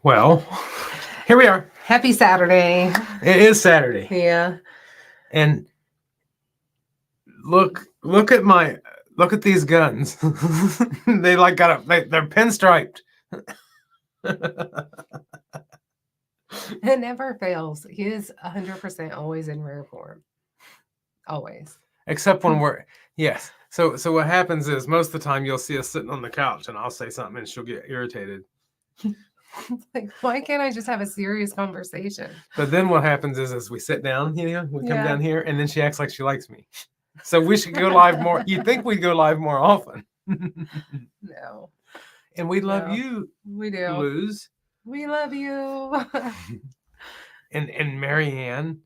Well, here we are. Happy Saturday. It is Saturday. Yeah. And look at these guns. They like they're pinstriped. It never fails. He is 100% always in rare form. Always. Except when yes. So what happens is most of the time you'll see us sitting on the couch and I'll say something and she'll get irritated. Like, why can't I just have a serious conversation? But then what happens is as we sit down, we come down here and then she acts like she likes me. So we should go live more. You'd think we'd go live more often. No. And we love you. We do. Luz. We love you. and Marianne.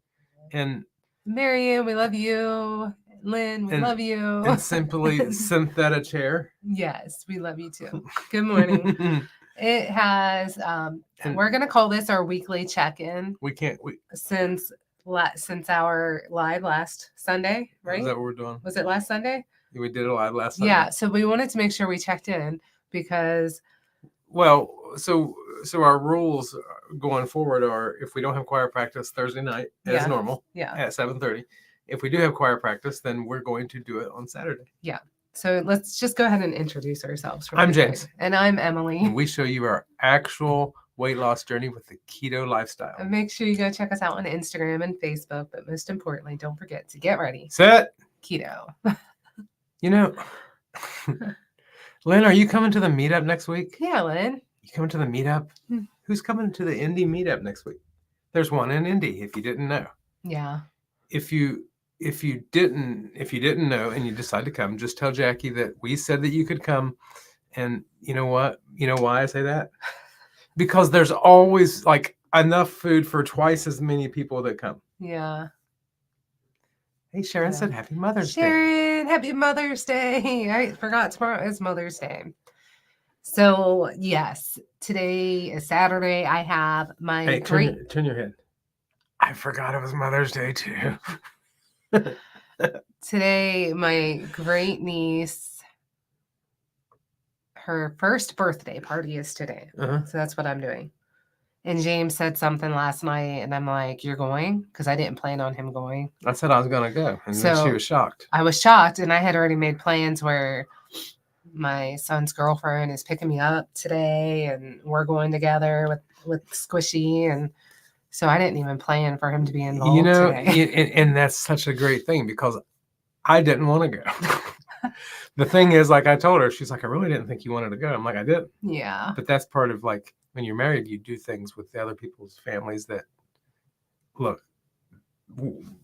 And Marianne, we love you. Lynn, we love you. And simply Syntheta Chair. Yes, we love you too. Good morning. It has we're gonna call this our weekly check-in. Since our live last Sunday, right? Is that what we're doing? Was it last Sunday? We did a live last Sunday. Yeah, so we wanted to make sure we checked in because so our rules going forward are if we don't have choir practice Thursday night as normal at 7:30. If we do have choir practice, then we're going to do it on Saturday. Yeah. So let's just go ahead and introduce ourselves. I'm James. And I'm Emily. And we show you our actual weight loss journey with the keto lifestyle. And make sure you go check us out on Instagram and Facebook. But most importantly, don't forget to get ready. Set. Keto. Lynn, are you coming to the meetup next week? Yeah, Lynn. You coming to the meetup? Who's coming to the Indy meetup next week? There's one in Indy, if you didn't know. Yeah. If you didn't know and you decide to come, just tell Jackie that we said that you could come. And you know what? You know why I say that? Because there's always like enough food for twice as many people that come. Yeah. Hey, Sharon said Happy Mother's Day. Sharon, Happy Mother's Day. I forgot tomorrow is Mother's Day. So yes, today is Saturday. I have my turn your head. I forgot it was Mother's Day too. Today, my great niece, her first birthday party is today. So that's what I'm doing. And James said something last night, and I'm like, "You're going?" Because I didn't plan on him going. I said I was going to go, and then she was shocked. I was shocked, and I had already made plans where my son's girlfriend is picking me up today, and we're going together with Squishy, and so I didn't even plan for him to be involved today. And that's such a great thing because I didn't want to go. The thing is, like I told her, she's like, I really didn't think you wanted to go. I'm like, I did. Yeah. But that's part of like when you're married, you do things with the other people's families that, look,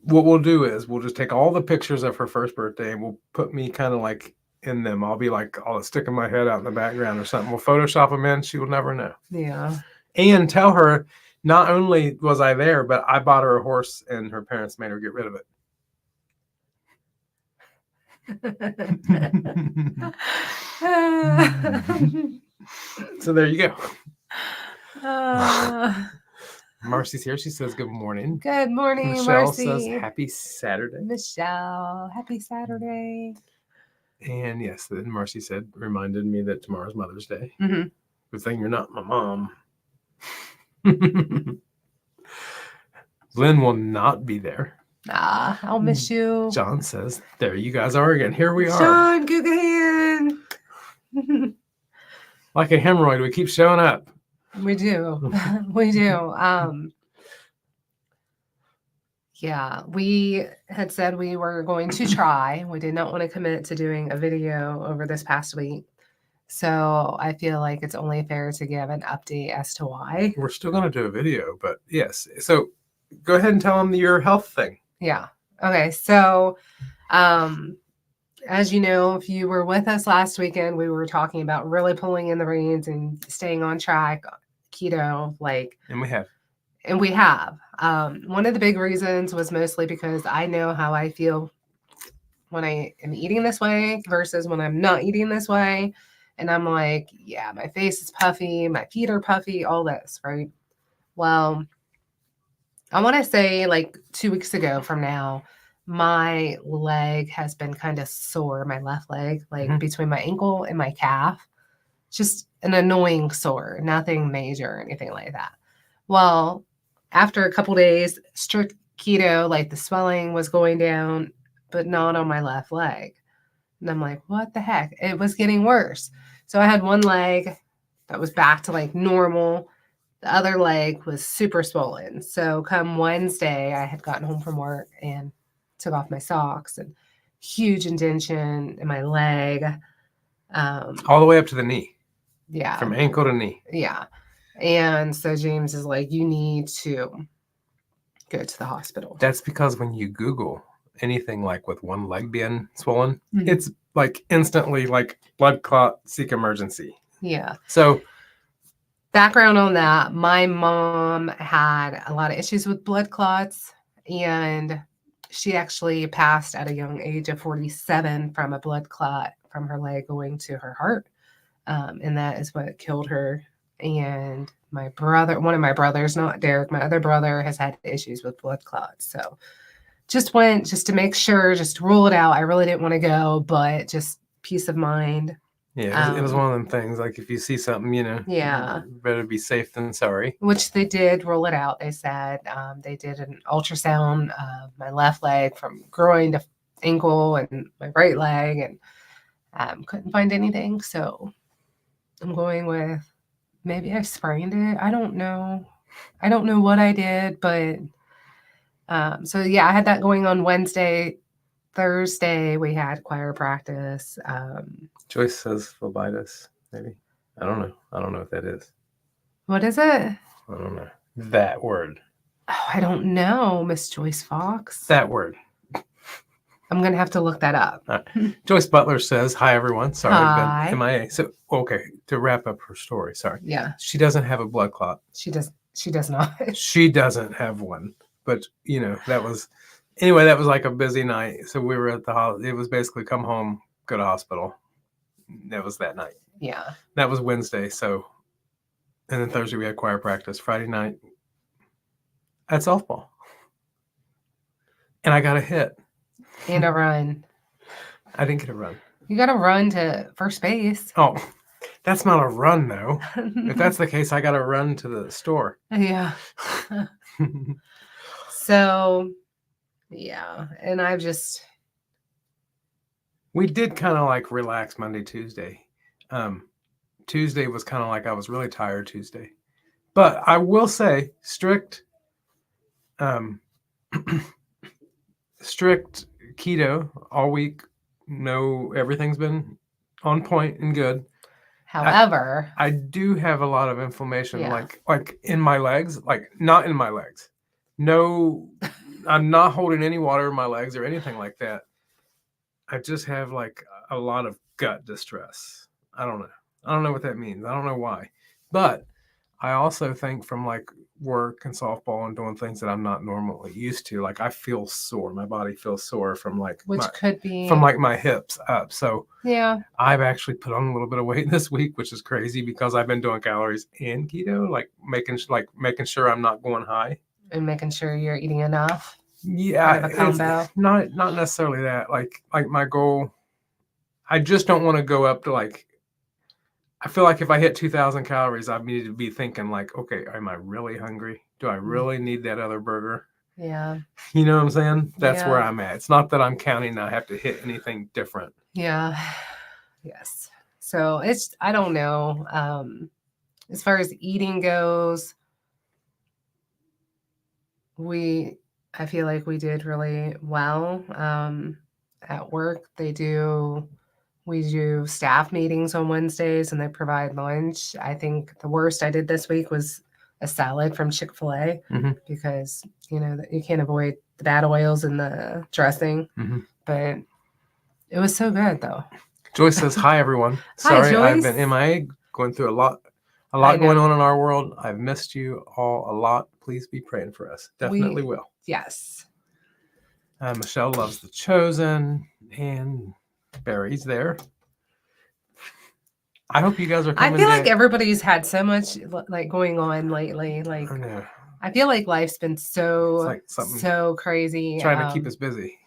what we'll do is we'll just take all the pictures of her first birthday and we'll put me kind of like in them. I'll be like, I'll stick my head out in the background or something. We'll Photoshop them in. She will never know. Yeah. And tell her, not only was I there, but I bought her a horse and her parents made her get rid of it. So there you go. Marcy's here. She says good morning. Good morning, Michelle Marcy. says happy Saturday. Michelle, happy Saturday. And yes, then Marcy reminded me that tomorrow's Mother's Day. Mm-hmm. Good thing you're not my mom. Lynn will not be there. I'll miss you. John says, there you guys are again. Here we are. John Guggenheim. Like a hemorrhoid, we keep showing up. We do. We do. Yeah, we had said we were going to try. We did not want to commit to doing a video over this past week. So I feel like it's only fair to give an update as to why. We're still going to do a video, but yes. So go ahead and tell them your health thing. Yeah. Okay. So, as you know, if you were with us last weekend, we were talking about really pulling in the reins and staying on track, keto, And we have. And we have. One of the big reasons was mostly because I know how I feel when I am eating this way versus when I'm not eating this way. And I'm like, yeah, my face is puffy, my feet are puffy, all this, right? Well, I want to say 2 weeks ago from now, my leg has been kind of sore, my left leg, between my ankle and my calf. Just an annoying sore, nothing major or anything like that. Well, after a couple days, strict keto, like the swelling was going down, but not on my left leg. And I'm like, what the heck? It was getting worse. So I had one leg that was back to like normal. The other leg was super swollen. So come Wednesday, I had gotten home from work and took off my socks and huge indentation in my leg. All the way up to the knee. Yeah. From ankle to knee. Yeah. And so James is like, you need to go to the hospital. That's because when you Google anything like with one leg being swollen, it's like instantly like blood clot, seek emergency. Yeah. So background on that, my mom had a lot of issues with blood clots, and she actually passed at a young age of 47 from a blood clot from her leg going to her heart. And that is what killed her. And my brother, one of my brothers, not Derek, my other brother has had issues with blood clots. So just went just to make sure, just to rule it out. I really didn't want to go, but just peace of mind. Yeah, it was one of them things. Like if you see something, Yeah, better be safe than sorry. Which they did rule it out. They said they did an ultrasound of my left leg from groin to ankle and my right leg, and couldn't find anything. So I'm going with maybe I sprained it. I don't know. I don't know what I did, but so yeah, I had that going on Wednesday. Thursday we had choir practice. Joyce says phlebitis, maybe. I don't know. I don't know what that is. What is it? I don't know. That word. Oh, I don't know, Miss Joyce Fox. That word. I'm going to have to look that up. Joyce Butler says, hi, everyone. Sorry, Hi. I've been MIA. So, okay, to wrap up her story, sorry. Yeah. She doesn't have a blood clot. She does not. She doesn't have one. But, that was like a busy night. So we were at the hospital. It was basically come home, go to hospital. That was that night. Yeah. That was Wednesday. So, and then Thursday we had choir practice. Friday night at softball. And I got a hit. And a run. I didn't get a run. You got to run to first base. Oh, that's not a run, though. If that's the case, I got to run to the store. Yeah. So, yeah. And we did kind of like relax Monday, Tuesday. Tuesday was kind of like I was really tired Tuesday. But I will say strict strict keto all week. No, everything's been on point and good. However, I do have a lot of inflammation, like in my legs, like not in my legs. No, I'm not holding any water in my legs or anything like that. I just have like a lot of gut distress. I don't know what that means. I don't know why. But I also think from like work and softball and doing things that I'm not normally used to, like I feel sore. My body feels sore from like could be from like my hips up. So yeah, I've actually put on a little bit of weight this week, which is crazy because I've been doing calories and keto, like making sure I'm not going high and making sure you're eating enough. Yeah, kind of a combo. Not necessarily that. Like my goal, I just don't want to go up to like. I feel like if I hit 2,000 calories, I need to be thinking like, okay, am I really hungry? Do I really need that other burger? Yeah. You know what I'm saying? That's where I'm at. It's not that I'm counting I have to hit anything different. Yeah. Yes. So I don't know. As far as eating goes, I feel like we did really well. At work, we do staff meetings on Wednesdays and they provide lunch. I think the worst I did this week was a salad from Chick-fil-A because, you can't avoid the bad oils in the dressing, but it was so good though. Joyce says, hi, everyone. Hi, Sorry, I've been MIA going through a lot going on in our world. I've missed you all a lot. Please be praying for us. Definitely will. Yes. Michelle loves The Chosen and Barry's there. I hope you guys are coming. I feel like everybody's had so much like going on lately. Like I feel like life's been so crazy. Trying to keep us busy.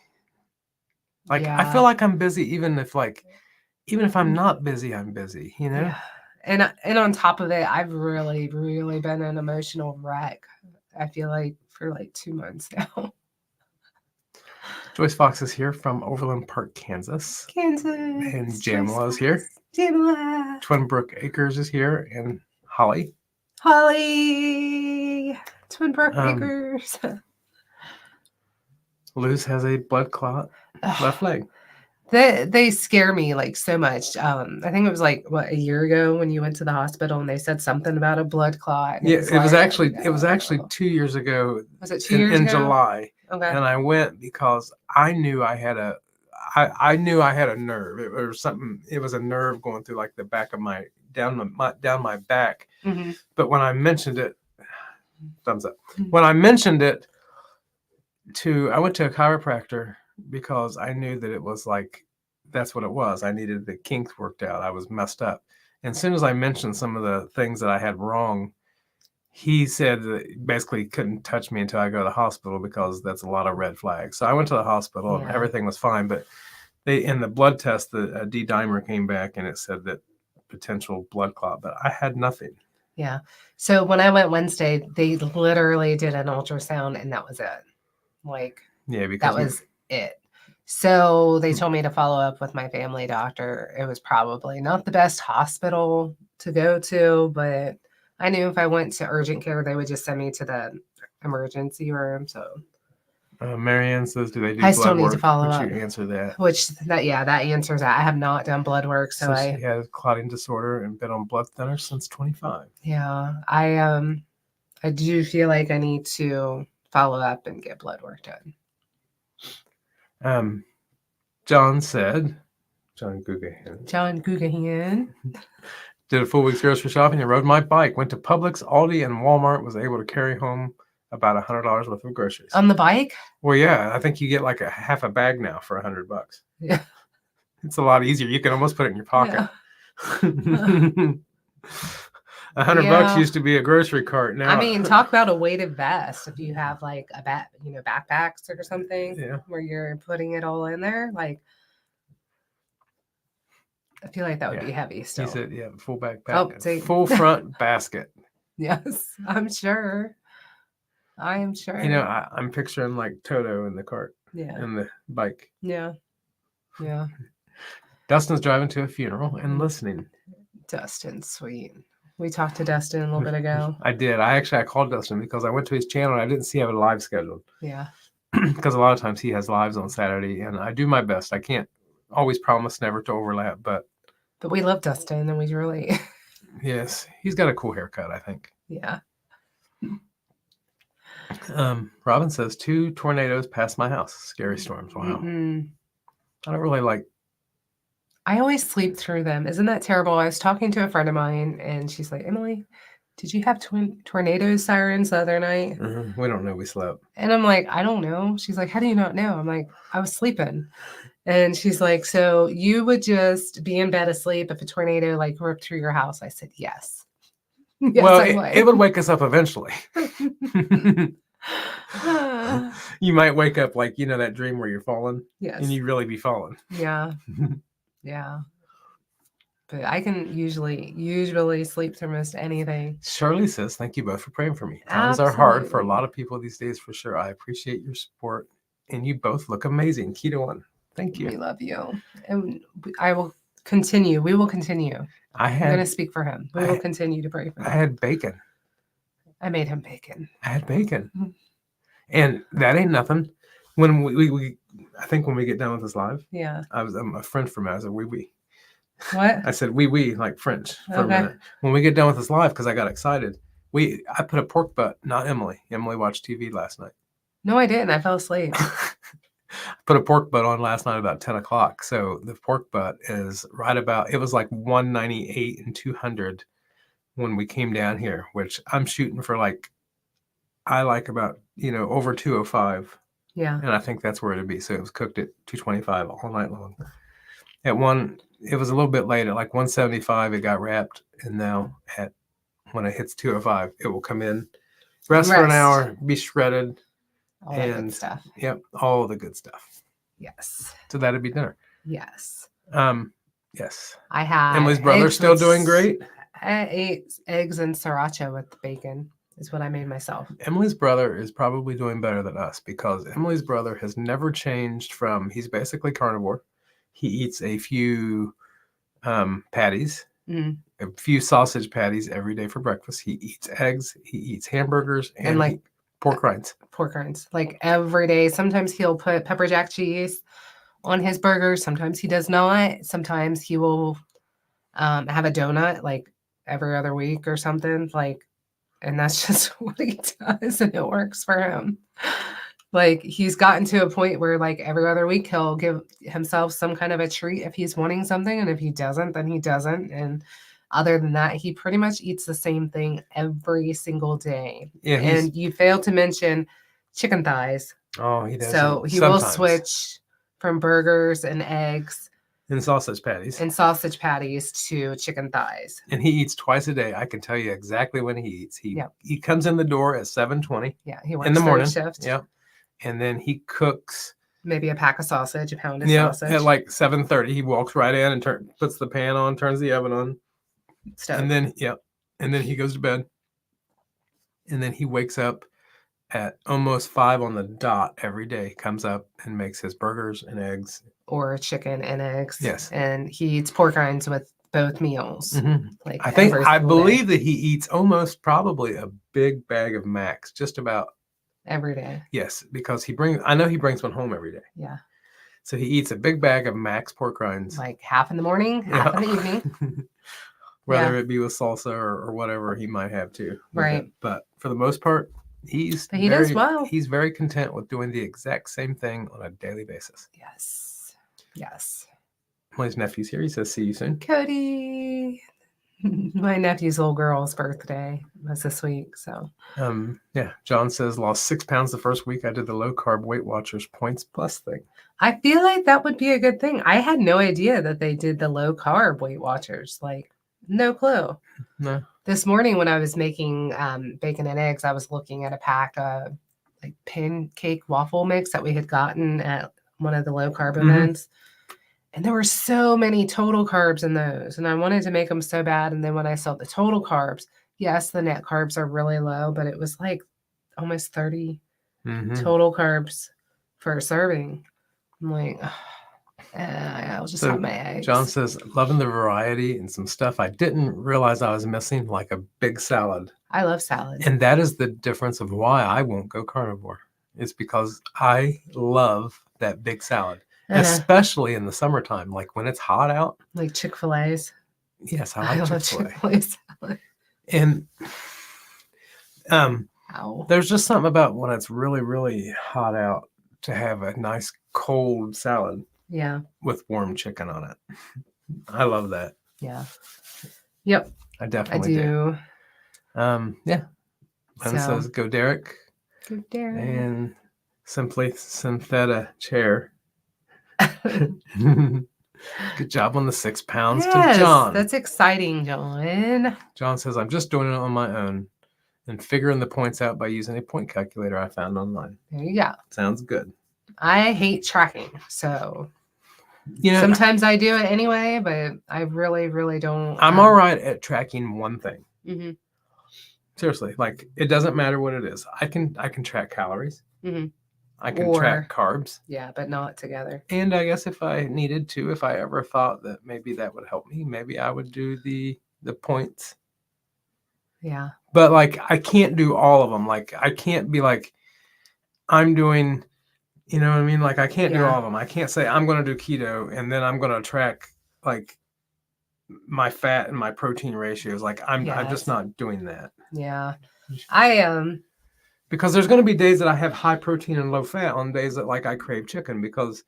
Like I feel like I'm busy even if I'm not busy, I'm busy, Yeah. and on top of it, I've really, really been an emotional wreck. I feel like for like 2 months now. Joyce Fox is here from Overland Park, Kansas. Kansas. And Jamila is here. Jamila. Twin Brook Acres is here. And Holly. Holly. Twin Brook Acres. Luz has a blood clot left leg. They scare me like so much. I think it was like a year ago when you went to the hospital and they said something about a blood clot. Yeah, it was actually 2 years ago. Was it 2 years in ago? July? Okay. And I went because I knew I had a nerve. It was something. It was a nerve going through like the back of my down my back. Mm-hmm. But when I mentioned it, thumbs up. When I mentioned it I went to a chiropractor because I knew that it was like, that's what it was. I needed the kinks worked out. I was messed up. And as soon as I mentioned some of the things that I had wrong, he said that he basically couldn't touch me until I go to the hospital because that's a lot of red flags. So I went to the hospital and everything was fine. But in the blood test, the D-dimer came back and it said that potential blood clot, but I had nothing. Yeah. So when I went Wednesday, they literally did an ultrasound and that was it. Like, yeah, because that was it. So they told me to follow up with my family doctor. It was probably not the best hospital to go to, but I knew if I went to urgent care, they would just send me to the emergency room. So Marianne says, do they do I blood still need work? to follow Would up. you answer that? That answers that. I have not done blood work. So she has clotting disorder and been on blood thinner since 25. Yeah. I do feel like I need to follow up and get blood work done. John Guggenheim did a full week's grocery shopping and rode my bike. Went to Publix, Aldi, and Walmart. Was able to carry home about $100 worth of groceries on the bike. Well, yeah, I think you get like a half a bag now for $100. Yeah, it's a lot easier. You can almost put it in your pocket. Yeah. $100 used to be a grocery cart. Now, I mean, talk about a weighted vest. If you have like a backpacks or something, where you're putting it all in there, like I feel like that would be heavy. Still, he said, "Yeah, full backpack, full front basket." Yes, I'm sure. I am sure. I'm picturing like Toto in the cart, and the bike. Yeah. Dustin's driving to a funeral and listening. Dustin's sweet. We talked to Dustin a little bit ago. I did. I called Dustin because I went to his channel and I didn't see him a live scheduled. Yeah. Because a lot of times he has lives on Saturday, and I do my best. I can't always promise never to overlap, but we love Dustin, and we really. Yes, he's got a cool haircut, I think. Yeah. Robin says 2 tornadoes passed my house. Scary storms. Wow. Mm-hmm. I don't really like. I always sleep through them. Isn't that terrible? I was talking to a friend of mine, and she's like, Emily, did you have tornado sirens the other night? Mm-hmm. We don't know. We slept. And I'm like, I don't know. She's like, how do you not know? I'm like, I was sleeping. And she's like, so you would just be in bed asleep if a tornado like ripped through your house? I said, yes. Yes, well, it would wake us up eventually. You might wake up like, that dream where you're falling. Yes. And you really be falling. Yeah. Yeah. But I can usually sleep through most anything. Shirley says, thank you both for praying for me. Times are hard for a lot of people these days, for sure. I appreciate your support. And you both look amazing. Keto one. Thank you. We love you. And I will continue. We will continue. I'm going to speak for him. We will continue to pray for him. I had bacon. I made him bacon. I had bacon. Mm-hmm. And that ain't nothing. When I think when we get done with this live, I'm a French for me. I said, oui. What? I said, oui, like French for a minute. When we get done with this live, because I got excited, I put a pork butt, not Emily. Emily watched TV last night. No, I didn't. I fell asleep. Put a pork butt on last night about 10 o'clock. So the pork butt is right about, it was like 198 and 200 when we came down here, which I'm shooting for I like about, over 205. Yeah. And I think that's where it'd be. So it was cooked at 225 all night long. It was a little bit late at like 175. It got wrapped. And now when it hits 205, it will come in, rest for an hour, be shredded. All the good stuff. Yep. All the good stuff. Yes. So that'd be dinner. Yes. Yes. I have. Emily's brother still doing great? I ate eggs and sriracha with bacon. Is what I made myself. Emily's brother is probably doing better than us because Emily's brother has never changed from, he's basically carnivore. He eats a few patties, Mm. a few sausage patties every day for breakfast. He eats eggs, he eats hamburgers, and like pork rinds. Pork rinds, like every day. Sometimes he'll put pepper jack cheese on his burgers. Sometimes he does not. Sometimes he will have a donut like every other week or something. Like, and that's just what he does, and it works for him. Like, he's gotten to a point where like every other week he'll give himself some kind of a treat if he's wanting something, and if he doesn't, then he doesn't. And other than that, he pretty much eats the same thing every single day. Yeah, and you failed to mention chicken thighs. Oh, he does. So he will switch from burgers and eggs and sausage patties to chicken thighs. And he eats twice a day. I can tell you exactly when he eats. He comes in the door at 7:20. Yeah, he works in the morning shift. Yeah, and then he cooks maybe a pack of sausage, a pound of sausage. At like 7:30, he walks right in and puts the pan on, turns the oven on, and then he goes to bed, and then he wakes up at almost 5 on the dot every day. Comes up and makes his burgers and eggs, or chicken and eggs. Yes, and he eats pork rinds with both meals. Mm-hmm. Like I believe that he eats almost probably a big bag of Max just about every day. Yes, because I know he brings one home every day. Yeah. So he eats a big bag of Max pork rinds. Like half in the morning, half in the evening. Whether it be with salsa or whatever he might have too. Right. But for the most part, he does well. He's very content with doing the exact same thing on a daily basis. Yes. Yes. Well, his nephew's here. He says, see you soon. Cody. My nephew's little girl's birthday was this week. So John says lost 6 pounds the first week I did the low carb Weight Watchers points plus thing. I feel like that would be a good thing. I had no idea that they did the low carb Weight Watchers. Like, no clue. No. This morning when I was making bacon and eggs, I was looking at a pack of like pancake waffle mix that we had gotten at one of the low carb events. And there were so many total carbs in those. And I wanted to make them so bad. And then when I saw the total carbs, yes, the net carbs are really low, but it was like almost 30 total carbs for a serving. I'm like, I'll just have my eggs. John says, loving the variety and some stuff I didn't realize I was missing, like a big salad. I love salads. And that is the difference of why I won't go carnivore. It's because I love that big salad. Especially in the summertime, like when it's hot out. Like Chick-fil-A's. Yes, I like Chick-fil-A salad. And there's just something about when it's really, really hot out to have a nice cold salad. Yeah. With warm chicken on it. I love that. Yeah. Yep. I definitely do. Yeah. And says, go Derek. Go Derek. And simply Syntheta chair. Good job on the 6 pounds to John. That's exciting, John. John says, I'm just doing it on my own and figuring the points out by using a point calculator I found online. There you go. Sounds good. I hate tracking, so sometimes I do it anyway, but I really, really don't. I'm all right at tracking one thing. Mm-hmm. Seriously, like it doesn't matter what it is. I can track calories. Mm-hmm. I can track carbs. Yeah, but not together. And I guess if I needed to, if I ever thought that maybe that would help me, maybe I would do the points. Yeah. But like I can't do all of them. Like I can't be like I'm doing, you know what I mean? Like I can't do all of them. I can't say I'm going to do keto and then I'm going to track like my fat and my protein ratios. Like I'm just not doing that. Yeah. Because there's going to be days that I have high protein and low fat on days that like I crave chicken because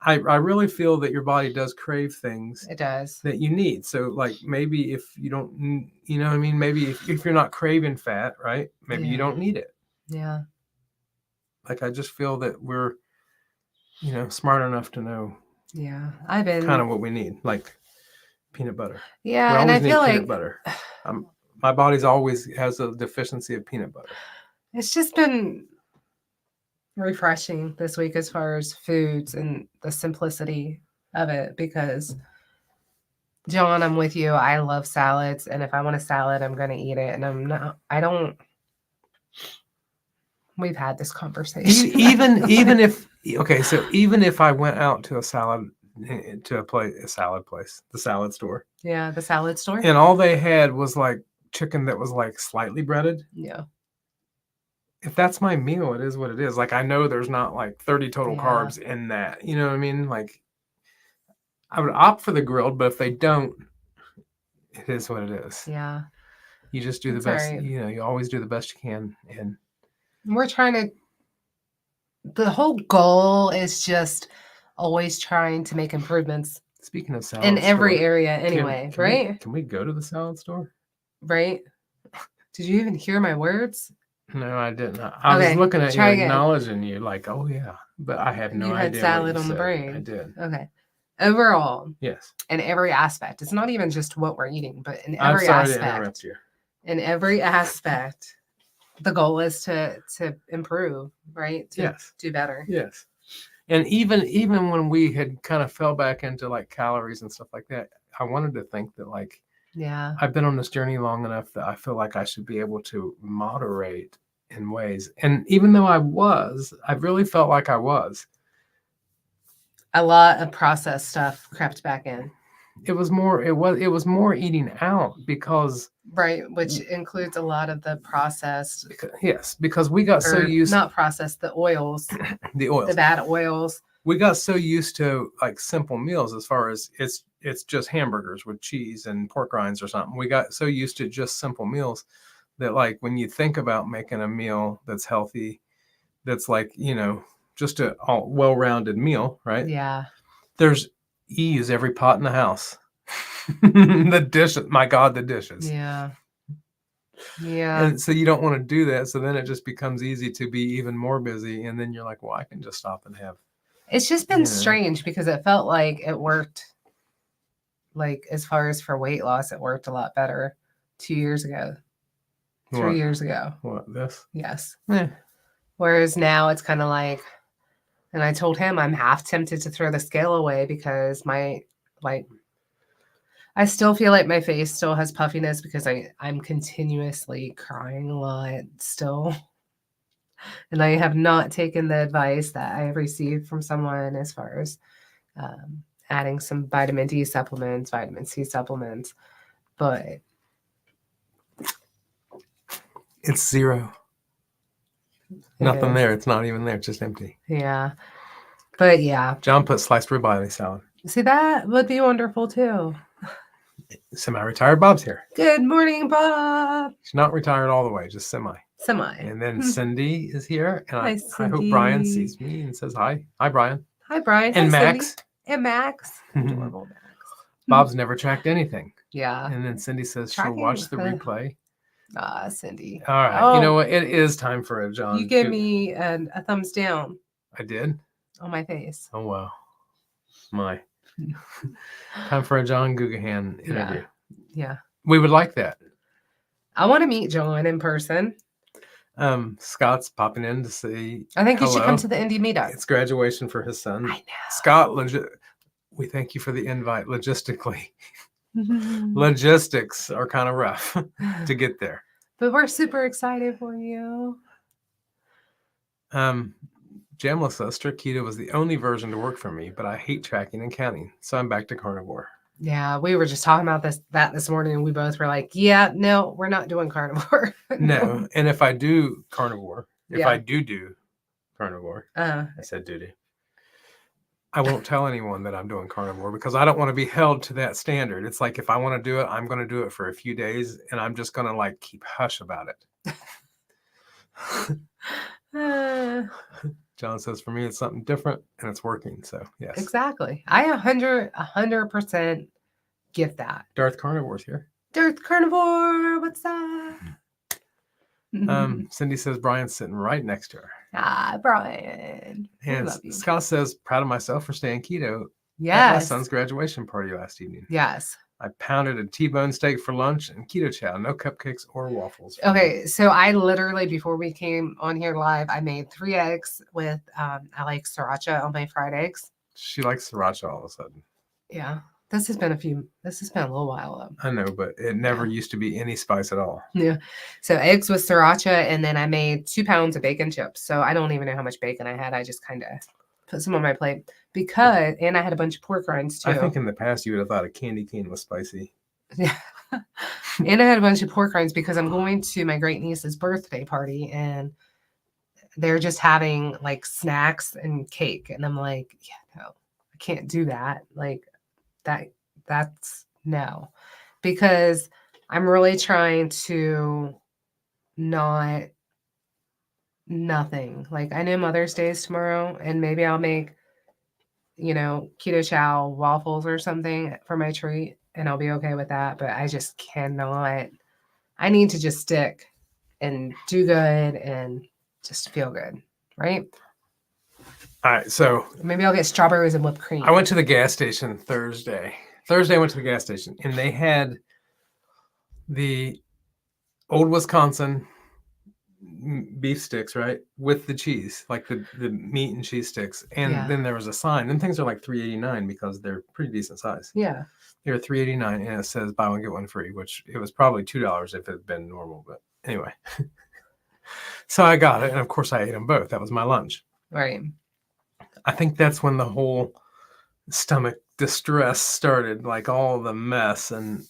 I really feel that your body does crave things. It does. That you need. So like maybe if you don't, you know what I mean? Maybe if you're not craving fat, right? Maybe you don't need it. Yeah. Like I just feel that we're, smart enough to know. Yeah. I've been kind of what we need, like peanut butter. Yeah. And I feel like peanut butter. My body's always has a deficiency of peanut butter. It's just been refreshing this week as far as foods and the simplicity of it because John, I'm with you. I love salads, and if I want a salad, I'm gonna eat it. And I don't. We've had this conversation. Even if so even if I went out to a salad place, the salad store, Yeah, the salad store. and all they had was like chicken that was like slightly breaded. Yeah. If that's my meal, it is what it is. Like, I know there's not like 30 total Yeah. carbs in that. You know what I mean? Like, I would opt for the grilled, but if they don't, it is what it is. Yeah. You just do the That's best. right. You know, you always do the best you can. And We're trying to. The whole goal is just always trying to make improvements speaking of salad in every store, area, anyway. Right? Can we go to the salad store? Right. Did you even hear my words? No, I didn't. I was Okay, looking at you, try again. acknowledging you, like, oh yeah, but I have no You had idea. salad what you on the said. brain. I did. Okay. Overall, Yes. in every aspect, it's not even just what we're eating, but in I'm every sorry to aspect. interrupt you. In every aspect, the goal is to improve, right? To Yes. do better. Yes. And even when we had kind of fell back into like calories and stuff like that, I wanted to think that like, Yeah. I've been on this journey long enough that I feel like I should be able to moderate in ways. And even though I really felt like I was. A lot of processed stuff crept back in. It was more eating out because right, which includes a lot of the processed. Because we got so used not processed, the oils, the bad oils. We got so used to like simple meals as far as it's just hamburgers with cheese and pork rinds or something. We got so used to just simple meals that like when you think about making a meal that's healthy, that's like, you know, just a well-rounded meal, right? Yeah. There's ease every pot in the house. The dishes, my God, the dishes. Yeah. Yeah. And so you don't want to do that. So then it just becomes easy to be even more busy. And then you're like, well, I can just stop and have. It's just been strange because it felt like it worked. Like as far as for weight loss, it worked a lot better 2 years ago. 3 years ago. What, this? Yes. Yeah. Whereas now it's kind of like, and I told him I'm half tempted to throw the scale away because I still feel like my face still has puffiness because I'm continuously crying a lot still. And I have not taken the advice that I received from someone as far as adding some vitamin D supplements, vitamin C supplements, but it's zero. Nothing there. It's not even there. It's just empty. Yeah. But yeah. John put sliced ribeye salad. See, that would be wonderful too. Semi-retired Bob's here. Good morning, Bob. She's not retired all the way, just semi. Semi. And then Cindy is here. And hi, I hope Brian sees me and says hi. Hi, Brian. Hi, Brian. And hi, Max. Cindy. And Max. Adorable Max. Bob's never tracked anything. Yeah. And then Cindy says she'll watch the replay. Cindy. All right. Oh, you know what? It is time for a John. You gave me a thumbs down. I did? On my face. Oh, wow. My. Time for a John Guggenheim interview. Yeah. We would like that. I want to meet John in person. Scott's popping in to say I think you should come to the indie meetup. It's graduation for his son. I know. Scott, we thank you for the invite. Logistically. Logistics are kind of rough to get there. But we're super excited for you. Jamla says strict keto was the only version to work for me, but I hate tracking and counting, so I'm back to carnivore. Yeah, we were just talking about this morning, and we both were like, "Yeah, no, we're not doing carnivore." No, and if I do carnivore, I do carnivore, I said do. I won't tell anyone that I'm doing carnivore because I don't want to be held to that standard. It's like if I want to do it, I'm going to do it for a few days, and I'm just going to like keep hush about it. John says, for me, it's something different and it's working. So, yes. Exactly. I 100% get that. Darth Carnivore's here. Darth Carnivore, what's up? Cindy says, Brian's sitting right next to her. Ah, Brian. And Scott says, proud of myself for staying keto. Yes. At my son's graduation party last evening. Yes. I pounded a T-bone steak for lunch and keto chow, no cupcakes or waffles. Okay, so I literally, before we came on here live, I made 3 eggs with, I like sriracha on my fried eggs. She likes sriracha all of a sudden. Yeah. This has been a little while though. I know, but it never Yeah. used to be any spice at all. Yeah. So eggs with sriracha, and then I made 2 pounds of bacon chips. So I don't even know how much bacon I had. I just kind of put some on my plate and I had a bunch of pork rinds too. I think in the past you would have thought a candy cane was spicy. Yeah. And I had a bunch of pork rinds because I'm going to my great niece's birthday party, and they're just having like snacks and cake. And I'm like, yeah, no, I can't do that. Like that's no, because I'm really trying to nothing. Like I know Mother's Day is tomorrow, and maybe I'll make, keto chow waffles or something for my treat, and I'll be okay with that. But I just cannot. I need to just stick and do good and just feel good, right? All right, so Maybe I'll get strawberries and whipped cream. I went to the gas station Thursday. I went to the gas station, and they had the old Wisconsin beef sticks, right, with the cheese, like the meat and cheese sticks. And then there was a sign. Them things are like $3.89 because they're pretty decent size. Yeah. They were $3.89, and it says buy one get one free, which it was probably $2 if it had been normal. But anyway, so I got it, and of course I ate them both. That was my lunch. Right. I think that's when the whole stomach distress started, like all the mess, and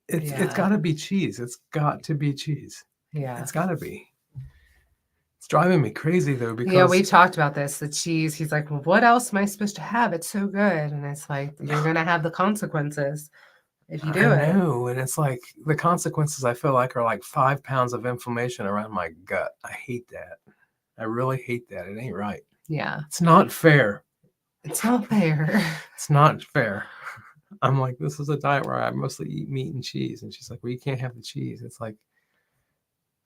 it's got to be cheese. It's got to be cheese. Yeah. It's got to be. It's driving me crazy though, because yeah, we've talked about this. The cheese. He's like, well, what else am I supposed to have? It's so good, and it's like you're gonna have the consequences if you do it. I know, and it's like the consequences I feel like are like 5 pounds of inflammation around my gut. I hate that. I really hate that. It ain't right. Yeah. It's not fair. It's not fair. It's not fair. I'm like, this is a diet where I mostly eat meat and cheese. And she's like, well, you can't have the cheese. It's like,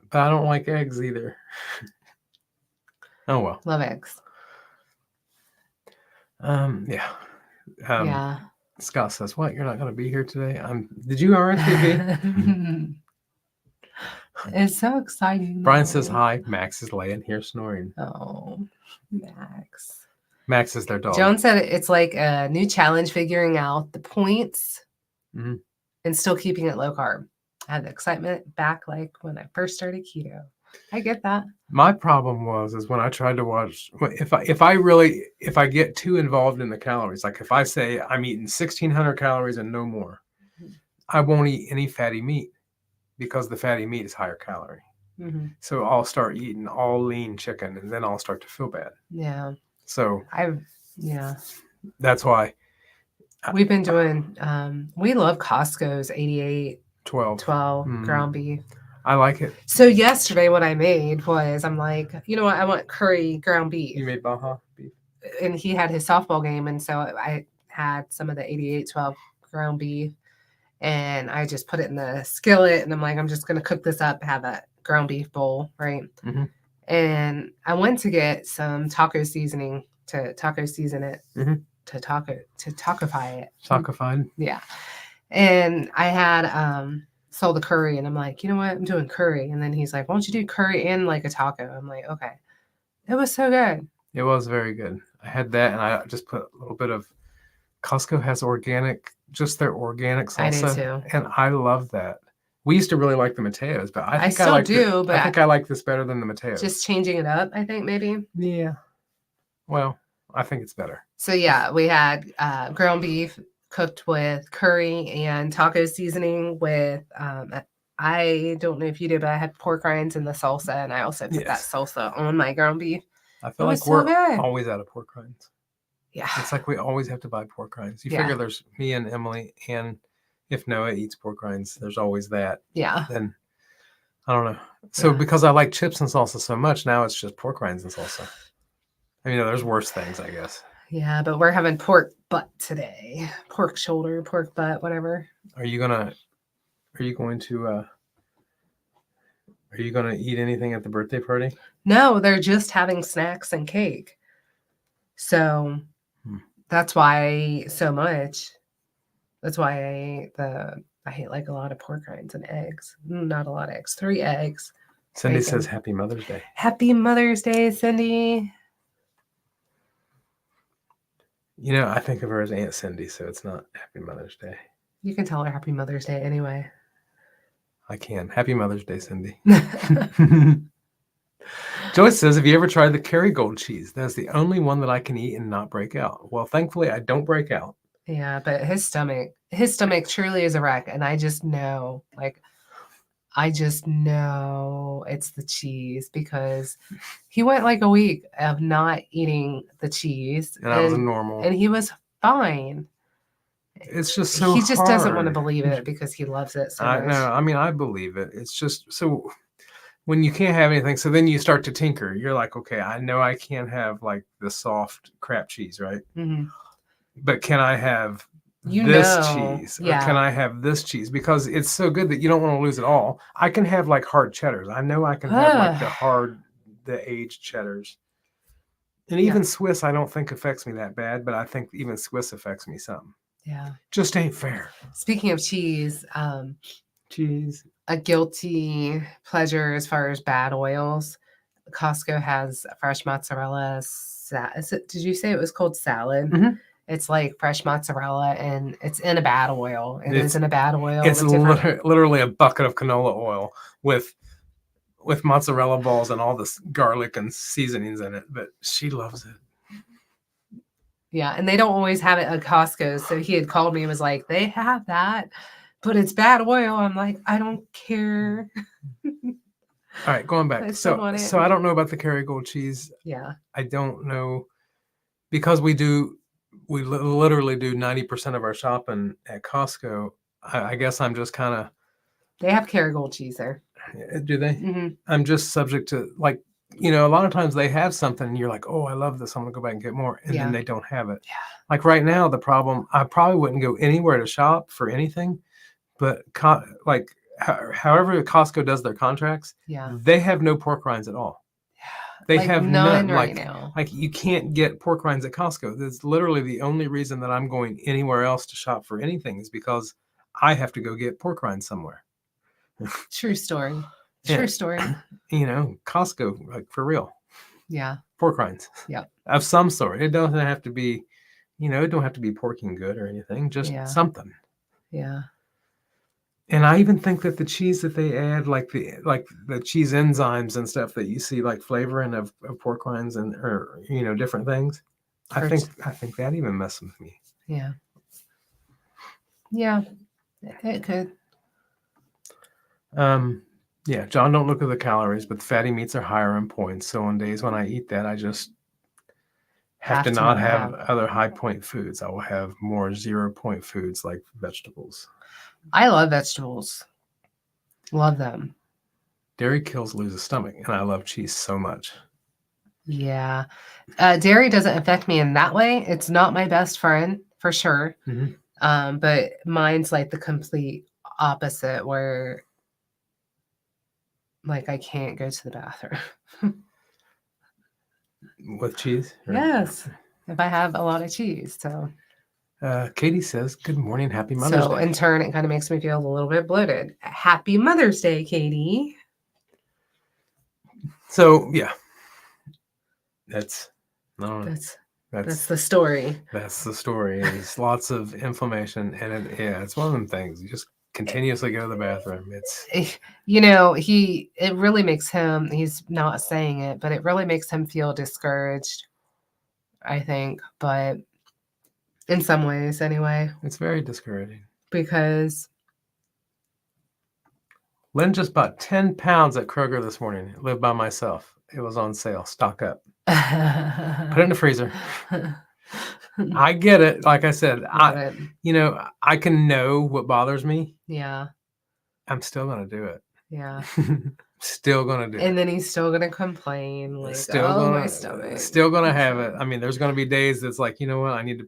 but I don't like eggs either. Oh, well. Love eggs. Yeah. Yeah. Scott says, what? You're not going to be here today? Did you RSVP? It's so exciting. Brian says hi. Max is laying here snoring. Oh, Max. Max is their dog. Joan said it's like a new challenge figuring out the points and still keeping it low carb. I had the excitement back like when I first started keto. I get that. My problem is when I tried to watch, if I get too involved in the calories, like if I say I'm eating 1,600 calories and no more, I won't eat any fatty meat because the fatty meat is higher calorie. Mm-hmm. So I'll start eating all lean chicken, and then I'll start to feel bad. Yeah. So that's why we've been doing. We love Costco's 88 12 ground beef. I like it. So yesterday what I made was, I'm like, you know what? I want curry ground beef. You made Baja beef? And he had his softball game. And so I had some of the 88-12 ground beef, and I just put it in the skillet, and I'm like, I'm just going to cook this up, have a ground beef bowl. Right. Mm-hmm. And I went to get some taco seasoning to taco season it, to tacofy it. Tacofied? Yeah. And I had, sold the curry, and I'm like, you know what? I'm doing curry. And then he's like, why don't you do curry and like a taco? I'm like, okay. It was so good. It was very good. I had that, and I just put a little bit of Costco has their organic salsa. I do too. And I love that. We used to really like the Mateos, but I think I think I like this better than the Mateos. Just changing it up, I think maybe. Yeah. Well, I think it's better. So yeah, we had ground beef cooked with curry and taco seasoning with, I don't know if you did, but I had pork rinds and the salsa, and I also put that salsa on my ground beef. I feel like we're always out of pork rinds. Yeah. It's like we always have to buy pork rinds. You figure there's me and Emily, and if Noah eats pork rinds, there's always that. Yeah. Then I don't know. So because I like chips and salsa so much, now it's just pork rinds and salsa. I mean, there's worse things, I guess. Yeah, but we're having pork butt today. Pork shoulder, pork butt, whatever. Are you going to eat anything at the birthday party? No, they're just having snacks and cake. So that's why so much. That's why I hate like a lot of pork rinds and eggs. Not a lot of eggs. 3 eggs. Cindy says Happy Mother's Day. Happy Mother's Day, Cindy. I think of her as Aunt Cindy, so it's not Happy Mother's Day. You can tell her Happy Mother's Day anyway. I can. Happy Mother's Day, Cindy. Joyce says, have you ever tried the Kerrygold cheese? That's the only one that I can eat and not break out. Well, thankfully, I don't break out. Yeah, but his stomach truly is a wreck. And I just know, it's the cheese because he went like a week of not eating the cheese. And I was normal. And he was fine. It's just so He just hard. doesn't want to believe it because he loves it so much. No, I mean, I believe it. It's just so when you can't have anything, so then you start to tinker. You're like, okay, I know I can't have like the soft crap cheese, right? Mm-hmm. But can I have this cheese? Or can I have this cheese? Because it's so good that you don't want to lose it all. I can have like hard cheddars. I know I can have like the aged cheddars. And even Swiss, I don't think affects me that bad, but I think even Swiss affects me some. Yeah. Just ain't fair. Speaking of cheese, cheese. A guilty pleasure as far as bad oils. Costco has fresh mozzarella. Did you say it was called salad? Mm-hmm. It's like fresh mozzarella, and it's in a bad oil. It's in a bad oil. It's literally a bucket of canola oil with mozzarella balls and all this garlic and seasonings in it. But she loves it. Yeah, and they don't always have it at Costco. So he had called me and was like, they have that, but it's bad oil. I'm like, I don't care. All right, going back. So I don't know about the Kerrygold cheese. Yeah. I don't know because we literally do 90% of our shopping at Costco. I guess I'm just kind of. They have Kerrygold cheese there. Do they? Mm-hmm. I'm just subject to like, a lot of times they have something and you're like, oh, I love this. I'm gonna go back and get more. And then they don't have it. Yeah. Like right now, the problem, I probably wouldn't go anywhere to shop for anything, but however Costco does their contracts, they have no pork rinds at all. They have none right now. Like you can't get pork rinds at Costco. That's literally the only reason that I'm going anywhere else to shop for anything is because I have to go get pork rinds somewhere. True story. True story. Costco, like for real. Yeah. Pork rinds. Yeah. Of some sort. It doesn't have to be, it don't have to be porking good or anything. Just something. Yeah. And I even think that the cheese that they add, like the cheese enzymes and stuff that you see, like flavoring of pork rinds or different things, I think that even messes with me. Yeah. Yeah, it could. Yeah, John, don't look at the calories, but the fatty meats are higher in points. So on days when I eat that, I just have to not have other high point foods. I will have more 0 point foods like vegetables. I love vegetables. Love them. Dairy kills Lou's stomach, and I love cheese so much. Yeah. Dairy doesn't affect me in that way. It's not my best friend, for sure. Mm-hmm. But mine's like the complete opposite where like I can't go to the bathroom. With cheese? Yes. If I have a lot of cheese. So Katie says, good morning, happy Mother's Day. So in turn, it kind of makes me feel a little bit bloated. Happy Mother's Day, Katie. So yeah. That's the story. That's the story. It's lots of information, and it's one of them things. You just continuously go to the bathroom. It really makes him. He's not saying it, but it really makes him feel discouraged. I think, but in some ways, anyway, it's very discouraging because Lynn just bought 10 pounds at Kroger this morning. Lived by myself. It was on sale. Stock up. Put it in the freezer. I get it. Like I said, I can know what bothers me. Yeah. I'm still going to do it. Yeah. Still going to do it. And then he's still going to complain. Like, my stomach. Still going to have it. I mean, there's going to be days that's like, you know what? I got to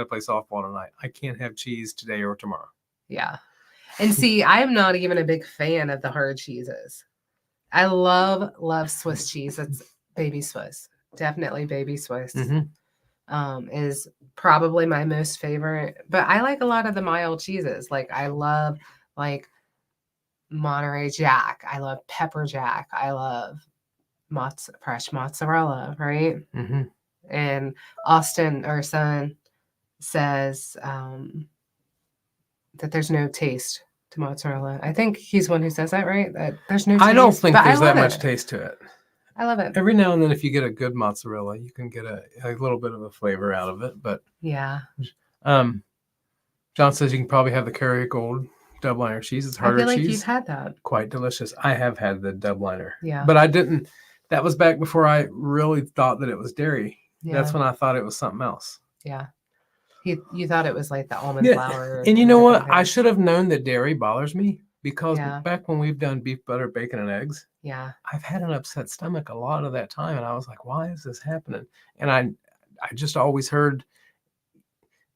play softball tonight. I can't have cheese today or tomorrow. Yeah. And see, I'm not even a big fan of the hard cheeses. I love Swiss cheese. It's baby Swiss. Definitely baby Swiss. Mm-hmm. Is probably my most favorite. But I like a lot of the mild cheeses. Like I love like Monterey Jack. I love pepper jack. I love fresh mozzarella, right? Mm-hmm. And Austin, our son, says that there's no taste to mozzarella. I think he's one who says that, right? That there's no taste. I don't think but there's I that love much it. taste to it. I love it. Every now and then, if you get a good mozzarella, you can get a little bit of a flavor out of it. But Yeah. John says you can probably have the Kerrygold double liner cheese. It's I harder feel like cheese. you've had that. Quite delicious. I have had the double liner. Yeah. But I didn't. That was back before I really thought that it was dairy. Yeah. That's when I thought it was something else. Yeah. You thought it was like the almond flour. And you know what? I should have known that dairy bothers me because Yeah. back when we've done beef, butter, bacon, and eggs, Yeah. I've had an upset stomach a lot of that time. And I was like, why is this happening? And I just always heard,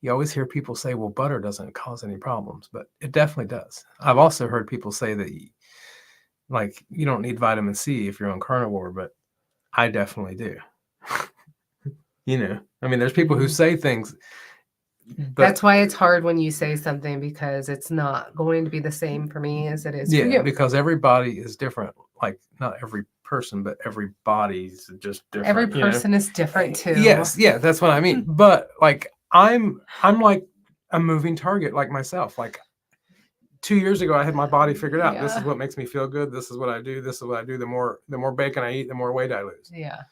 you always hear people say, well, butter doesn't cause any problems, but it definitely does. I've also heard people say that like you don't need vitamin C if you're on carnivore, but I definitely do. You know, I mean, there's people who say things. But that's why it's hard when you say something because it's not going to be the same for me as it is for you. Because everybody is different. Like not every person, but every body's just different. Every person is different too. Yes, yeah, that's what I mean. But like I'm like a moving target, like myself. Like 2 years ago, I had my body figured out. This is what makes me feel good. This is what I do. This is what I do. The more bacon I eat, the more weight I lose. Yeah.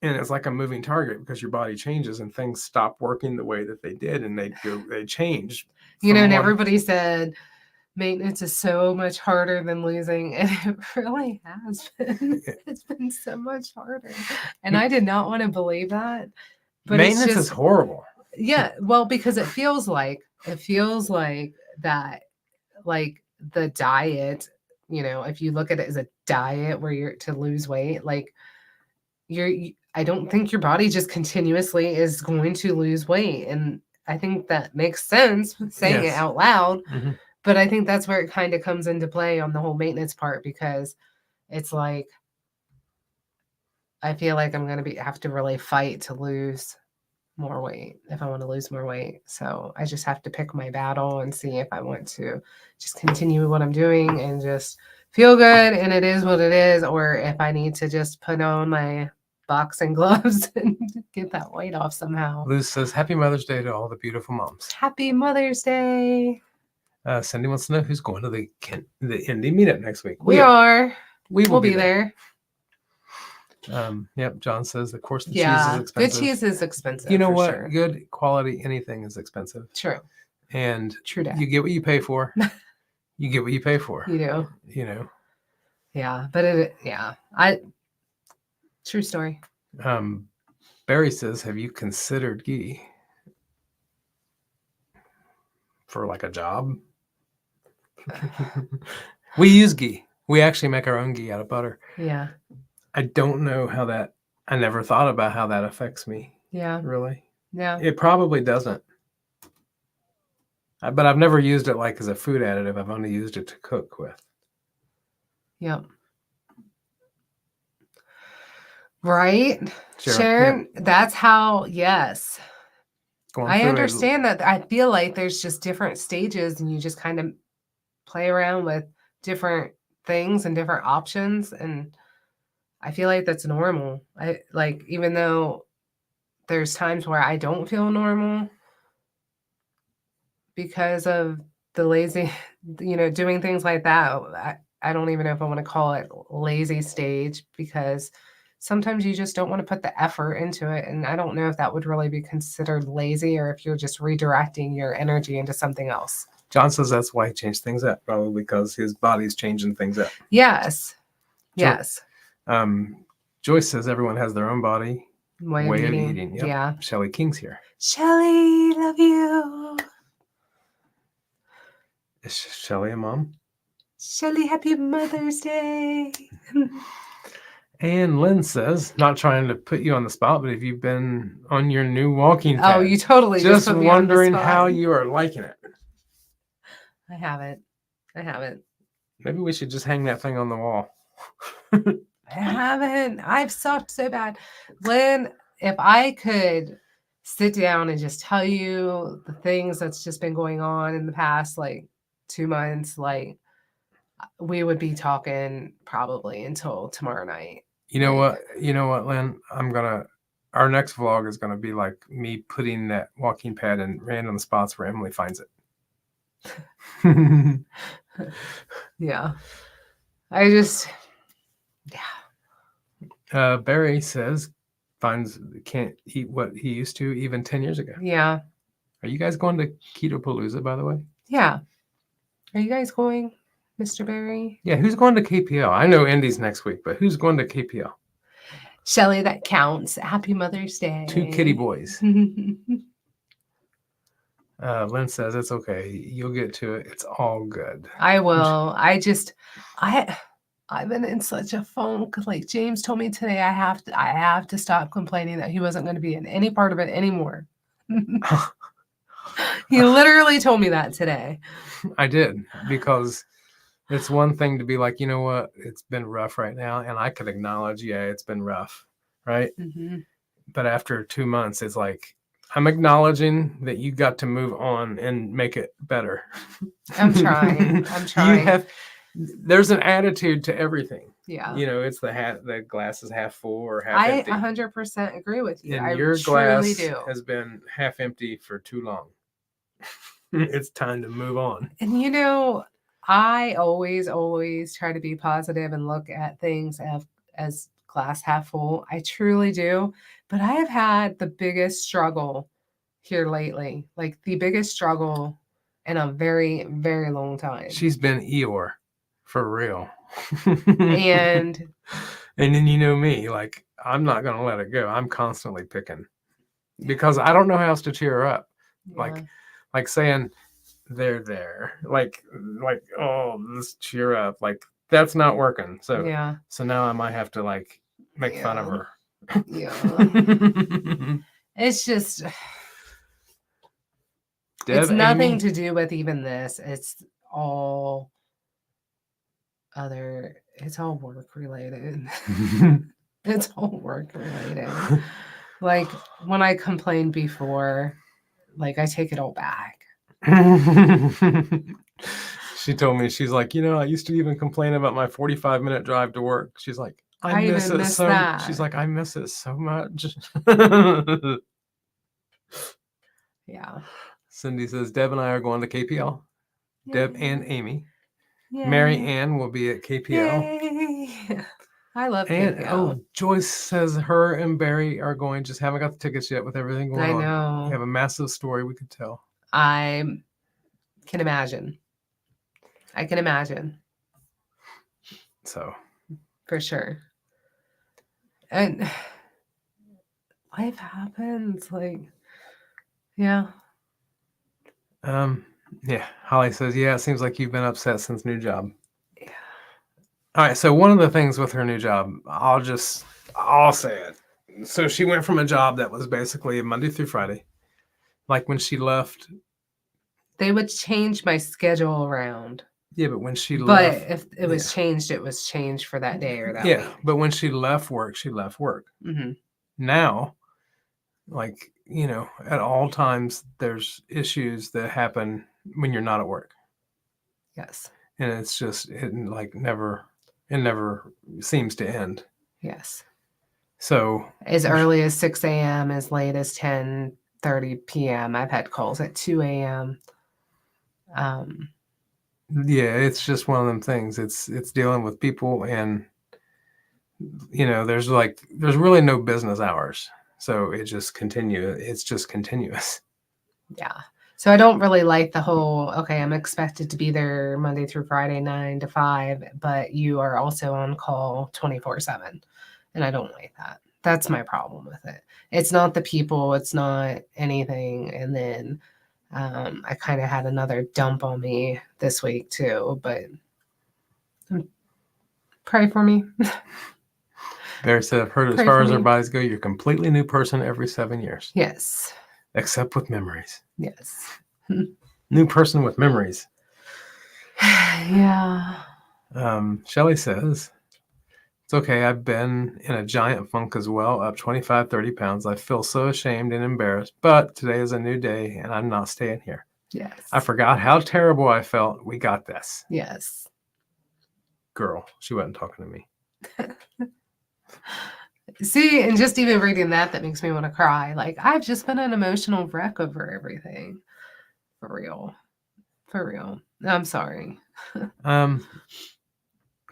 And it's like a moving target because your body changes and things stop working the way that they did and they change. You know, and everybody said maintenance is so much harder than losing. And it really has been. It's been so much harder. And I did not want to believe that. But maintenance is horrible. Yeah. Well, because it feels like that, like the diet, you know, if you look at it as a diet where you're to lose weight, like I don't think your body just continuously is going to lose weight. And I think that makes sense saying it out loud. Mm-hmm. But I think that's where it kind of comes into play on the whole maintenance part, because it's like, I feel like I'm going to have to really fight to lose more weight if I want to lose more weight. So I just have to pick my battle and see if I want to just continue what I'm doing and just feel good and it is what it is, or if I need to just put on my boxing gloves and get that weight off somehow. Liz says, Happy Mother's Day to all the beautiful moms. Happy Mother's Day. Cindy wants to know who's going to the Indy meetup next week. We are. We will be there. Yep. John says, of course, the cheese is expensive. Good cheese is expensive. You know what? Sure. Good quality, anything is expensive. True. And true that. You get what you pay for. You get what you pay for. You do. You know. Yeah, but true story. Barry says, have you considered ghee for like a job? We use ghee. We actually make our own ghee out of butter. Yeah. I don't know how that, I never thought about how that affects me. Yeah. Really? Yeah. It probably doesn't. But I've never used it like as a food additive. I've only used it to cook with. Yep. Right? Sharon, that's how, yes. I understand that. I feel like there's just different stages and you just kind of play around with different things and different options. And I feel like that's normal. Even though there's times where I don't feel normal because of the lazy, doing things like that. I don't even know if I want to call it lazy stage, because sometimes you just don't want to put the effort into it. And I don't know if that would really be considered lazy or if you're just redirecting your energy into something else. John says that's why he changed things up, probably because his body's changing things up. Yes. Yes. Joyce says everyone has their own body way of eating. Yep. Yeah. Shelly King's here. Shelly, love you. Is Shelly a mom? Shelly, happy Mother's Day. And Lynn says, not trying to put you on the spot, but have you been on your new walking pad? Oh, you totally just put me wondering how you are liking it. I haven't. Maybe we should just hang that thing on the wall. I haven't. I've sucked so bad. Lynn, if I could sit down and just tell you the things that's just been going on in the past 2 months, we would be talking probably until tomorrow night. You know what, Lynn? I'm gonna our next vlog is going to be like me putting that walking pad in random spots where Emily finds it. Yeah. I just, Barry says can't eat what he used to even 10 years ago. yeah. Are you guys going to Keto Palooza, by the way? Yeah. Are you guys going, Mr. Barry? Yeah, who's going to KPL? I know Indy's next week, but who's going to KPL? Shelly, that counts. Happy Mother's Day. 2 kitty boys. Lynn says it's okay. You'll get to it. It's all good. I will. I've been in such a funk. Like James told me today, I have to stop complaining that he wasn't going to be in any part of it anymore. He literally told me that today. I did, because it's one thing to be like, you know what, it's been rough right now, and I could acknowledge, yeah, it's been rough, right? Mm-hmm. But after 2 months, it's like, I'm acknowledging that you got to move on and make it better. I'm trying. There's an attitude to everything. Yeah. You know, it's the glass is half full or half empty. I 100% agree with you. And I your truly glass do. has been half empty for too long. It's time to move on. And you know, I always try to be positive and look at things as glass half full. I truly do. But I have had the biggest struggle here lately, like the biggest struggle in a very, very long time. She's been Eeyore, for real. And then you know me, like, I'm not going to let it go. I'm constantly picking because I don't know how else to cheer her up. yeah. Like saying they're there, like, oh, let's cheer up. Like, that's not working. So yeah. So now I might have to like make fun of her. Yeah. It's just, Deb, it's nothing Amy? to do with even this. It's all work related. It's all work related. Like when I complained before, like I take it all back. She told me, she's like, you know, I used to even complain about my 45-minute drive to work. She's like, I miss even it miss so that. She's like, I miss it so much. Yeah. Cindy says, Deb and I are going to KPL. Yay. Deb and Amy. Yay. Mary Ann will be at KPL. Yay. I love KPL. Oh, Joyce says her and Barry are going. Just haven't got the tickets yet with everything going on. I know. We have a massive story we could tell. I can imagine. So. For sure. And life happens. Like, yeah. Yeah. Holly says, yeah, it seems like you've been upset since new job. Yeah. All right. So one of the things with her new job, I'll say it. So she went from a job that was basically Monday through Friday. Like when she left, they would change my schedule around. Yeah, but when she left. left. But if it was changed, it was changed for that day or that week. But when she left work, she left work. Mm-hmm. Now, like, you know, at all times, there's issues that happen when you're not at work. Yes. And it's just, it never seems to end. Yes. So. As early as 6 a.m., as late as 10:30 p.m. I've had calls at 2 a.m. Yeah, it's just one of them things. It's dealing with people, and you know, there's really no business hours, so it's just continuous. Yeah. So I don't really like the whole, okay, I'm expected to be there Monday through Friday, 9 to 5, but you are also on call 24/7, and I don't like that. That's my problem with it. It's not the people, it's not anything, and then I kind of had another dump on me this week too, but pray for me. Barry said, I've heard as far as our bodies go, you're a completely new person every 7 years. Yes. Except with memories. Yes. New person with memories. Yeah. Shelly says, it's okay. I've been in a giant funk as well, up 25, 30 pounds. I feel so ashamed and embarrassed, but today is a new day and I'm not staying here. Yes. I forgot how terrible I felt. We got this. Yes. Girl, she wasn't talking to me. See, and just even reading that makes me want to cry. Like, I've just been an emotional wreck over everything. For real. For real. I'm sorry.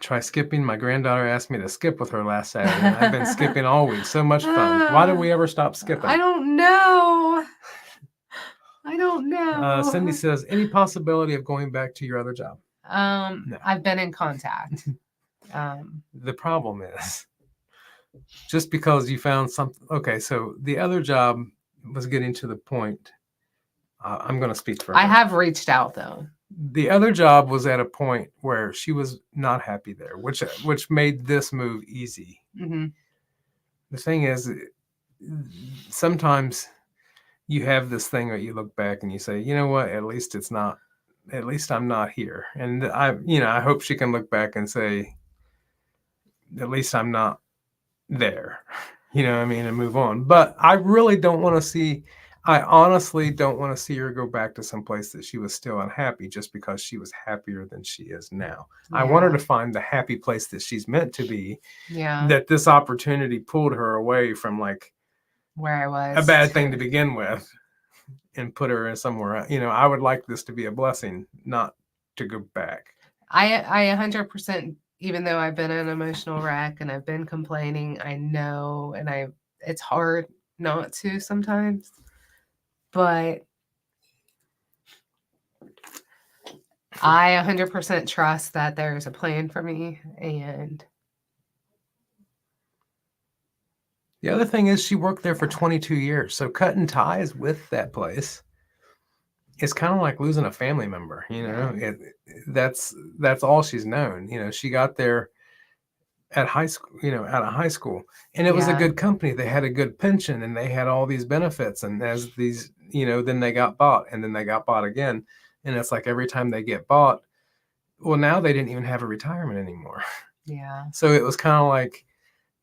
Try skipping. My granddaughter asked me to skip with her last Saturday. And I've been skipping all week. So much fun. Why do we ever stop skipping? I don't know. I don't know. Cindy says, any possibility of going back to your other job? No. I've been in contact. The problem is, just because you found something. Okay, so the other job was getting to the point. I'm going to speak for her. I have reached out, though. The other job was at a point where she was not happy there, which made this move easy. Mm-hmm. The thing is, sometimes you have this thing that you look back and you say, you know what, at least I'm not here. And I hope she can look back and say, at least I'm not there, and move on. But I really don't want to see, I honestly don't want to see her go back to some place that she was still unhappy just because she was happier than she is now. Yeah. I want her to find the happy place that she's meant to be. Yeah. That this opportunity pulled her away from like where I was. A bad thing to begin with and put her in somewhere. I would like this to be a blessing, not to go back. I 100%, even though I've been an emotional wreck and I've been complaining, I know, and it's hard not to sometimes. But I 100% trust that there's a plan for me. And the other thing is she worked there for 22 years. So cutting ties with that place is kind of like losing a family member, that's all she's known. She got there at high school, out of high school, and it was a good company. They had a good pension and they had all these benefits. And as these, then they got bought and then they got bought again. And it's like every time they get bought, well, now they didn't even have a retirement anymore. Yeah. So it was kind of like,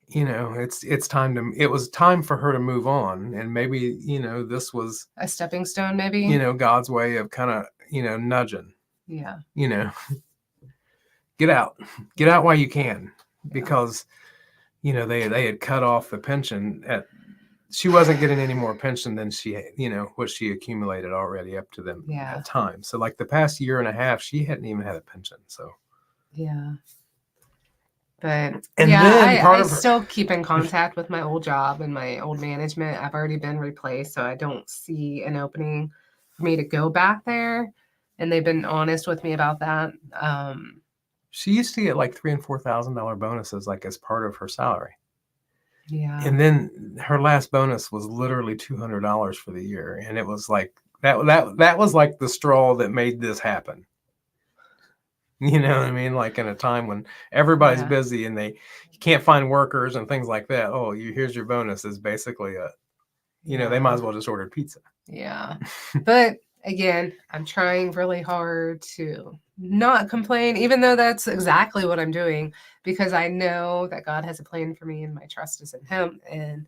it was time for her to move on. And maybe, this was a stepping stone, maybe, God's way of kind of, nudging. Yeah. Get out while you can. Because, they had cut off the pension she wasn't getting any more pension than she, what she accumulated already up to that time. So like the past year and a half, she hadn't even had a pension. So. Yeah. But and I still keep in contact with my old job and my old management. I've already been replaced, so I don't see an opening for me to go back there. And they've been honest with me about that. She used to get like $3,000 and $4,000 bonuses, like as part of her salary. Yeah. And then her last bonus was literally $200 for the year, and it was like that was like the straw that made this happen. You know what I mean? Like in a time when everybody's busy and you can't find workers and things like that. Oh, here's your bonus is basically they might as well just order pizza. Yeah. But again, I'm trying really hard to not complain, even though that's exactly what I'm doing, because I know that God has a plan for me and my trust is in Him. And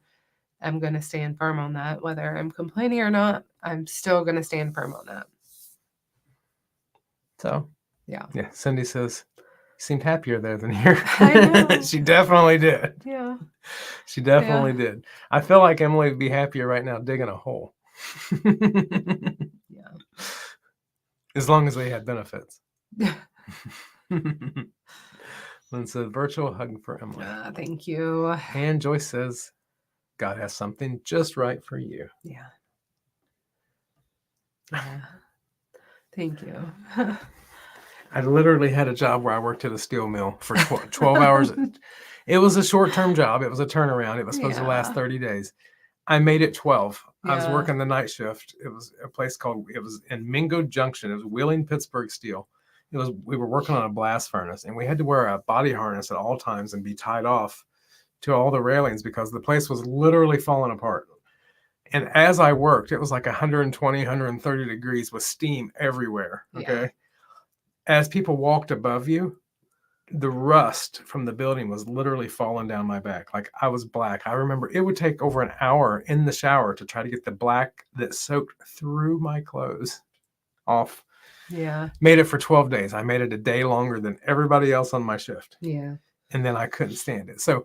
I'm going to stand firm on that. Whether I'm complaining or not, I'm still going to stand firm on that. So, yeah. Cindy says, you seemed happier there than here. I know. She definitely did. Yeah. She definitely did. I feel like Emily would be happier right now digging a hole. Yeah. As long as they had benefits. Lynn said, virtual hug for Emily. Thank you. And Joyce says, God has something just right for you. Yeah. Thank you. I literally had a job where I worked at a steel mill for 12 hours. It was a short-term job. It was a turnaround. It was supposed to last 30 days. I made it 12. I was working the night shift. It was a place it was in Mingo Junction. It was Wheeling Pittsburgh Steel. We were working on a blast furnace, and we had to wear a body harness at all times and be tied off to all the railings because the place was literally falling apart. And as I worked, it was like 120, 130 degrees with steam everywhere. Okay. Yeah. As people walked above you, the rust from the building was literally falling down my back. Like I was black. I remember it would take over an hour in the shower to try to get the black that soaked through my clothes off. Yeah. Made it for 12 days. I made it a day longer than everybody else on my shift. Yeah. And then I couldn't stand it. So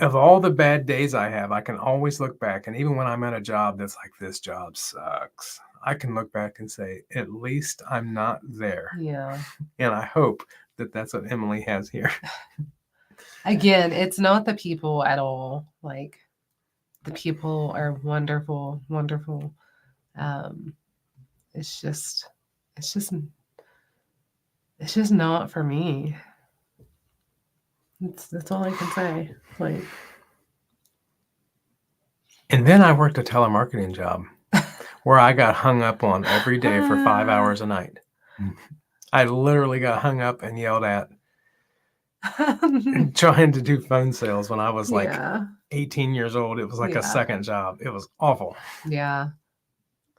of all the bad days I have, I can always look back. And even when I'm at a job that's like, this job sucks, I can look back and say, at least I'm not there. Yeah. And I hope that that's what Emily has here. Again, it's not the people at all. Like, the people are wonderful, wonderful. It's just not for me. That's all I can say. Like, and then I worked a telemarketing job where I got hung up on every day for 5 hours a night. I literally got hung up and yelled at trying to do phone sales when I was like 18 years old. It was like a second job. It was awful. Yeah.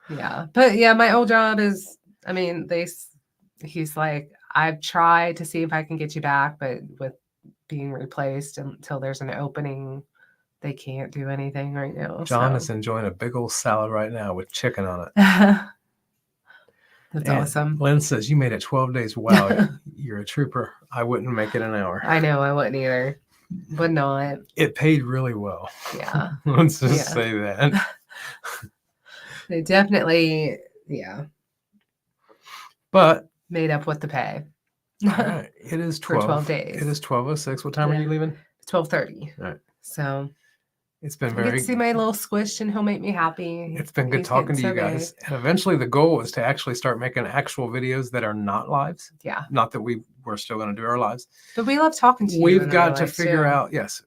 Yeah. But yeah, my old job is, I mean, he's like, I've tried to see if I can get you back, but with being replaced until there's an opening, they can't do anything right now. John is enjoying a big old salad right now with chicken on it. That's awesome. Lynn says, you made it 12 days. Wow, you're a trooper. I wouldn't make it an hour. I know, I wouldn't either. But not. It paid really well. Yeah. Let's just say that. They definitely, But made up with the pay. All right. It is 12. For 12 days. It is 12:06. What time are you leaving? 12:30. All right. So it's been I get to see my little squish, and he'll make me happy. It's been good talking to you guys. And eventually the goal is to actually start making actual videos that are not lives. Yeah. Not that we're still going to do our lives. But we love talking to you. We've got to figure out, lives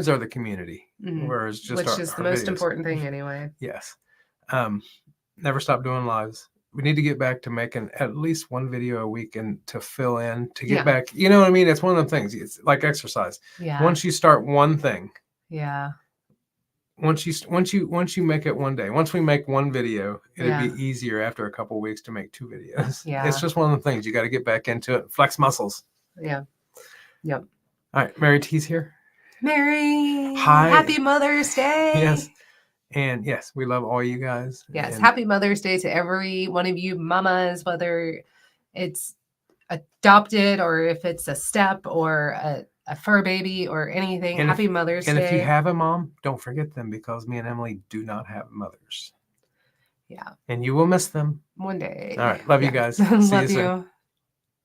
are the community. Whereas just which is the most important thing anyway. Yes. Never stop doing lives. We need to get back to making at least one video a week and to fill in, to get back. You know what I mean? It's one of the things. It's like exercise. Yeah. Once you start one thing. Yeah. Once you make it one day, once we make one video, it'd be easier after a couple of weeks to make 2 videos. Yeah. It's just one of the things. You got to get back into it. Flex muscles. Yeah. Yep. All right. Mary T's here. Mary. Hi. Happy Mother's Day. Yes. And yes, we love all you guys. Yes. And happy Mother's Day to every one of you mamas, whether it's adopted or if it's a step or a fur baby or anything. And happy Mother's Day. And if you have a mom, don't forget them, because me and Emily do not have mothers. Yeah. And you will miss them. One day. All right. Love you guys. See Love you soon. you.